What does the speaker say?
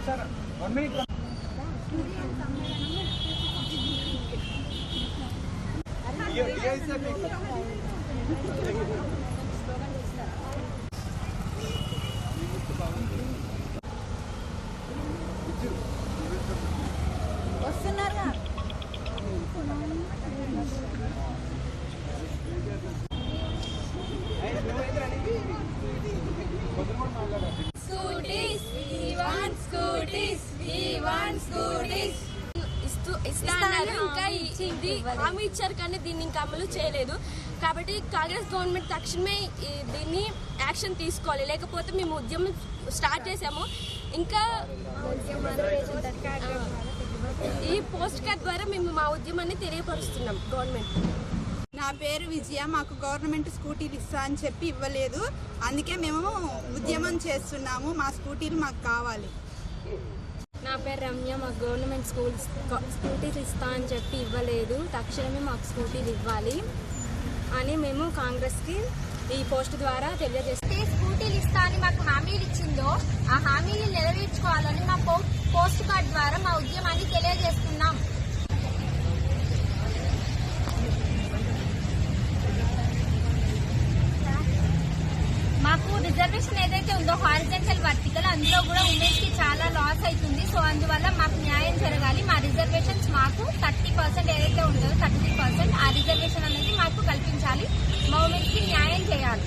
వస్తున్నారుగా ఇంకా ఇది హామీ ఇచ్చారు కానీ దీన్ని ఇంకా అమలు చేయలేదు. కాబట్టి కాంగ్రెస్ గవర్నమెంట్ తక్షణమే దీన్ని యాక్షన్ తీసుకోవాలి, లేకపోతే మేము ఉద్యమం స్టార్ట్ చేసాము. ఇంకా ఈ పోస్ట్ కార్డ్ ద్వారా మేము మా ఉద్యమాన్ని తెలియపరుస్తున్నాం గవర్నమెంట్. నా పేరు విజయ. మాకు గవర్నమెంట్ స్కూటీలు ఇస్తా అని చెప్పి ఇవ్వలేదు, అందుకే మేము ఉద్యమం చేస్తున్నాము. మా స్కూటీలు మాకు కావాలి. నా పేరు రమ్య. మాకు గవర్నమెంట్ స్కూటీలు ఇస్తా అని చెప్పి ఇవ్వలేదు, తక్షణమే మాకు స్కూటీలు ఇవ్వాలి అని మేము కాంగ్రెస్కి ఈ పోస్ట్ ద్వారా తెలియజేస్తాం. స్కూటీలు ఇస్తా అని మాకు హామీలు ఇచ్చిందో ఆ హామీలు నెరవేర్చుకోవాలని మా పోస్ట్ కార్డ్ ద్వారా మా ఉద్యమాన్ని తెలియజేస్తున్నాం. మాకు రిజర్వేషన్ ఏదైతే ఉందో హారిజంటల్ వర్టికల్, అందులో కూడా ఉమెన్స్ కి చాలా లాస్ అవుతుంది. సో అందువల్ల మాకు న్యాయం జరగాలి. మా రిజర్వేషన్స్ మాకు 30% ఏదైతే ఉందో 30% ఆ రిజర్వేషన్ అనేది మాకు కల్పించాలి. మా ఉమెన్స్ కి న్యాయం చేయాలి.